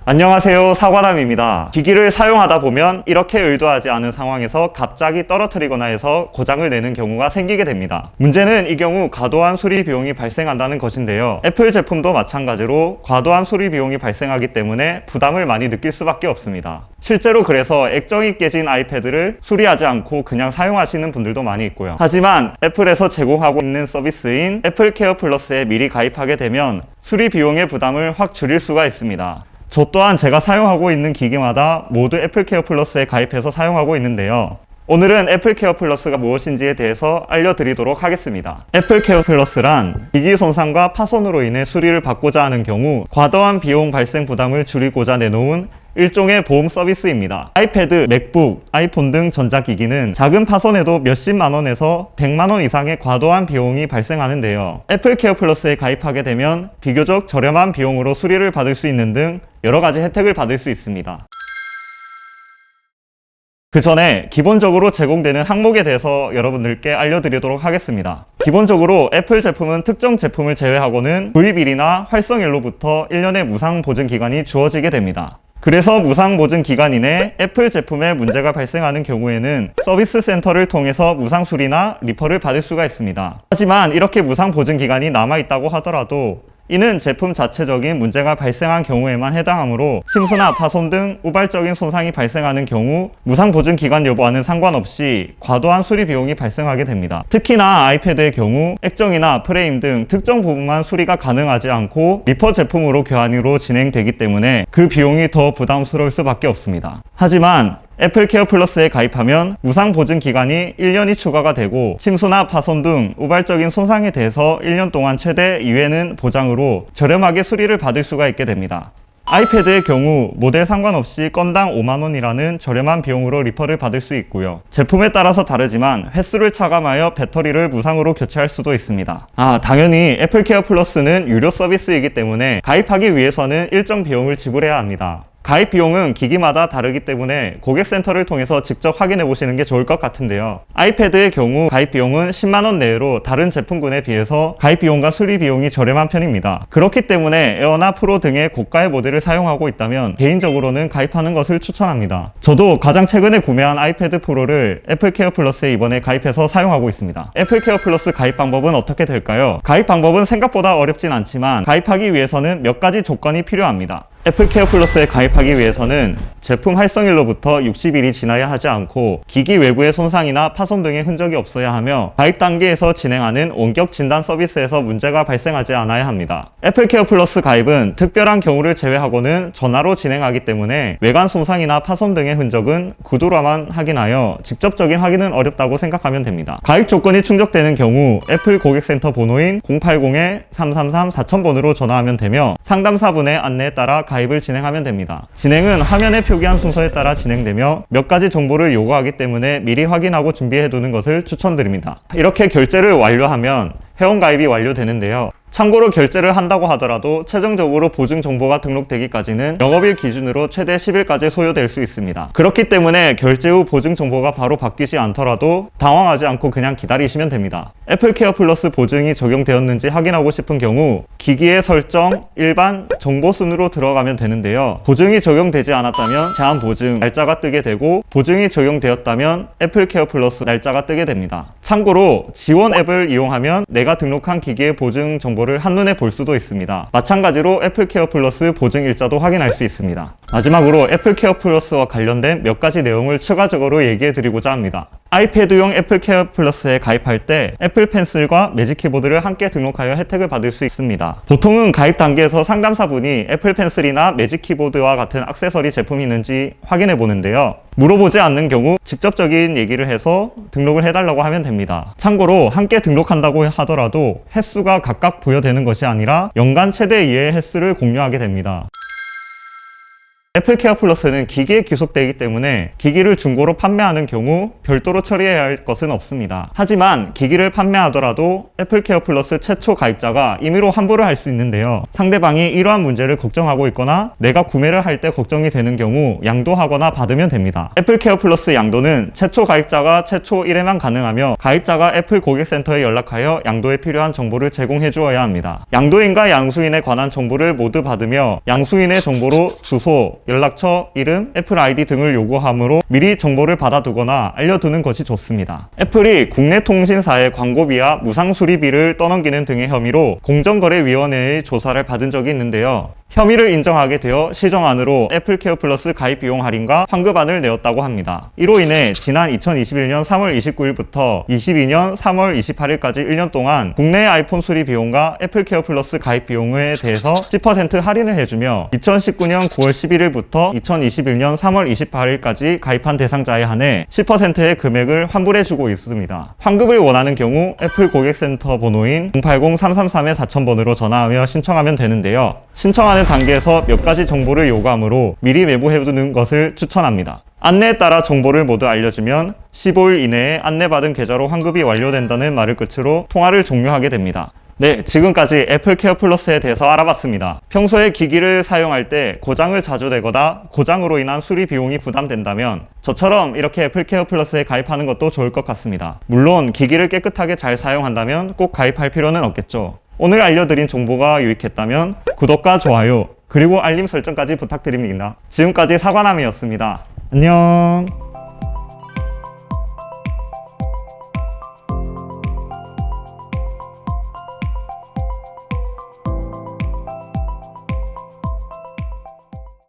안녕하세요, 사과남입니다. 기기를 사용하다 보면 이렇게 의도하지 않은 상황에서 갑자기 떨어뜨리거나 해서 고장을 내는 경우가 생기게 됩니다. 문제는 이 경우 과도한 수리 비용이 발생한다는 것인데요. 애플 제품도 마찬가지로 과도한 수리 비용이 발생하기 때문에 부담을 많이 느낄 수밖에 없습니다. 실제로 그래서 액정이 깨진 아이패드를 수리하지 않고 그냥 사용하시는 분들도 많이 있고요. 하지만 애플에서 제공하고 있는 서비스인 애플 케어 플러스에 미리 가입하게 되면 수리 비용의 부담을 확 줄일 수가 있습니다. 저 또한 제가 사용하고 있는 기기마다 모두 애플 케어 플러스에 가입해서 사용하고 있는데요. 오늘은 애플 케어 플러스가 무엇인지에 대해서 알려드리도록 하겠습니다. 애플 케어 플러스란 기기 손상과 파손으로 인해 수리를 받고자 하는 경우 과도한 비용 발생 부담을 줄이고자 내놓은 일종의 보험 서비스입니다. 아이패드, 맥북, 아이폰 등 전자기기는 작은 파손에도 몇십만 원에서 100만 원 이상의 과도한 비용이 발생하는데요. 애플 케어 플러스에 가입하게 되면 비교적 저렴한 비용으로 수리를 받을 수 있는 등 여러 가지 혜택을 받을 수 있습니다. 그 전에 기본적으로 제공되는 항목에 대해서 여러분들께 알려드리도록 하겠습니다. 기본적으로 애플 제품은 특정 제품을 제외하고는 구입일이나 활성일로부터 1년의 무상 보증 기간이 주어지게 됩니다. 그래서 무상 보증 기간 이내 애플 제품에 문제가 발생하는 경우에는 서비스 센터를 통해서 무상 수리나 리퍼를 받을 수가 있습니다. 하지만 이렇게 무상 보증 기간이 남아있다고 하더라도 이는 제품 자체적인 문제가 발생한 경우에만 해당하므로 침수나 파손 등 우발적인 손상이 발생하는 경우 무상 보증 기간 여부와는 상관없이 과도한 수리 비용이 발생하게 됩니다. 특히나 아이패드의 경우 액정이나 프레임 등 특정 부분만 수리가 가능하지 않고 리퍼 제품으로 교환으로 진행되기 때문에 그 비용이 더 부담스러울 수밖에 없습니다. 하지만 애플 케어 플러스에 가입하면 무상 보증 기간이 1년이 추가가 되고 침수나 파손 등 우발적인 손상에 대해서 1년 동안 최대 2회는 보장으로 저렴하게 수리를 받을 수가 있게 됩니다. 아이패드의 경우 모델 상관없이 건당 5만원이라는 저렴한 비용으로 리퍼를 받을 수 있고요. 제품에 따라서 다르지만 횟수를 차감하여 배터리를 무상으로 교체할 수도 있습니다. 당연히 애플 케어 플러스는 유료 서비스이기 때문에 가입하기 위해서는 일정 비용을 지불해야 합니다. 가입 비용은 기기마다 다르기 때문에 고객센터를 통해서 직접 확인해 보시는 게 좋을 것 같은데요. 아이패드의 경우 가입 비용은 10만원 내외로 다른 제품군에 비해서 가입 비용과 수리 비용이 저렴한 편입니다. 그렇기 때문에 에어나 프로 등의 고가의 모델을 사용하고 있다면 개인적으로는 가입하는 것을 추천합니다. 저도 가장 최근에 구매한 아이패드 프로를 애플 케어 플러스에 이번에 가입해서 사용하고 있습니다. 애플 케어 플러스 가입 방법은 어떻게 될까요? 가입 방법은 생각보다 어렵진 않지만 가입하기 위해서는 몇 가지 조건이 필요합니다. 애플 케어 플러스에 가입하기 위해서는 제품 활성일로부터 60일이 지나야 하지 않고 기기 외부의 손상이나 파손 등의 흔적이 없어야 하며 가입 단계에서 진행하는 원격 진단 서비스에서 문제가 발생하지 않아야 합니다. 애플 케어 플러스 가입은 특별한 경우를 제외하고는 전화로 진행하기 때문에 외관 손상이나 파손 등의 흔적은 구두로만 확인하여 직접적인 확인은 어렵다고 생각하면 됩니다. 가입 조건이 충족되는 경우 애플 고객센터 번호인 080-333-4000번으로 전화하면 되며 상담사분의 안내에 따라 가입을 진행하면 됩니다. 진행은 화면에 표기한 순서에 따라 진행되며 몇 가지 정보를 요구하기 때문에 미리 확인하고 준비해두는 것을 추천드립니다. 이렇게 결제를 완료하면 회원가입이 완료되는데요. 참고로 결제를 한다고 하더라도 최종적으로 보증 정보가 등록되기까지는 영업일 기준으로 최대 10일까지 소요될 수 있습니다. 그렇기 때문에 결제 후 보증 정보가 바로 바뀌지 않더라도 당황하지 않고 그냥 기다리시면 됩니다. 애플 케어 플러스 보증이 적용되었는지 확인하고 싶은 경우 기기의 설정, 일반, 정보 순으로 들어가면 되는데요. 보증이 적용되지 않았다면 제한 보증 날짜가 뜨게 되고 보증이 적용되었다면 애플 케어 플러스 날짜가 뜨게 됩니다. 참고로 지원 앱을 이용하면 내가 등록한 기기의 보증 정보를 한눈에 볼 수도 있습니다. 마찬가지로 애플 케어 플러스 보증 일자도 확인할 수 있습니다. 마지막으로 애플 케어 플러스와 관련된 몇 가지 내용을 추가적으로 얘기해 드리고자 합니다. 아이패드용 애플 케어 플러스에 가입할 때 애플 펜슬과 매직 키보드를 함께 등록하여 혜택을 받을 수 있습니다. 보통은 가입 단계에서 상담사분이 애플 펜슬이나 매직 키보드와 같은 액세서리 제품이 있는지 확인해 보는데요. 물어보지 않는 경우 직접적인 얘기를 해서 등록을 해달라고 하면 됩니다. 참고로 함께 등록한다고 하더라도 횟수가 각각 부여되는 것이 아니라 연간 최대 2회의 횟수를 공유하게 됩니다. 애플케어 플러스는 기기에 귀속되기 때문에 기기를 중고로 판매하는 경우 별도로 처리해야 할 것은 없습니다. 하지만 기기를 판매하더라도 애플케어 플러스 최초 가입자가 임의로 환불을 할 수 있는데요. 상대방이 이러한 문제를 걱정하고 있거나 내가 구매를 할 때 걱정이 되는 경우 양도하거나 받으면 됩니다. 애플케어 플러스 양도는 최초 가입자가 최초 1회만 가능하며 가입자가 애플 고객센터에 연락하여 양도에 필요한 정보를 제공해 주어야 합니다. 양도인과 양수인에 관한 정보를 모두 받으며 양수인의 정보로 주소, 연락처, 이름, 애플 아이디 등을 요구하므로 미리 정보를 받아두거나 알려두는 것이 좋습니다. 애플이 국내 통신사의 광고비와 무상 수리비를 떠넘기는 등의 혐의로 공정거래위원회의 조사를 받은 적이 있는데요. 혐의를 인정하게 되어 시정안으로 애플케어 플러스 가입 비용 할인과 환급안을 내었다고 합니다. 이로 인해 지난 2021년 3월 29일부터 22년 3월 28일까지 1년 동안 국내 아이폰 수리 비용과 애플케어 플러스 가입 비용에 대해서 10% 할인을 해주며 2019년 9월 11일부터 2021년 3월 28일까지 가입한 대상자에 한해 10%의 금액을 환불해주고 있습니다. 환급을 원하는 경우 애플 고객센터 번호인 080-333-4000번으로 전화하며 신청하면 되는데요. 신청하는 단계에서 몇 가지 정보를 요구하므로 미리 메모해두는 것을 추천합니다. 안내에 따라 정보를 모두 알려주면 15일 이내에 안내받은 계좌로 환급이 완료된다는 말을 끝으로 통화를 종료하게 됩니다. 네, 지금까지 애플케어 플러스에 대해서 알아봤습니다. 평소에 기기를 사용할 때 고장을 자주 내거나 고장으로 인한 수리 비용이 부담된다면 저처럼 이렇게 애플케어 플러스에 가입하는 것도 좋을 것 같습니다. 물론 기기를 깨끗하게 잘 사용한다면 꼭 가입할 필요는 없겠죠. 오늘 알려드린 정보가 유익했다면 구독과 좋아요 그리고 알림 설정까지 부탁드립니다. 지금까지 사과남이었습니다. 안녕.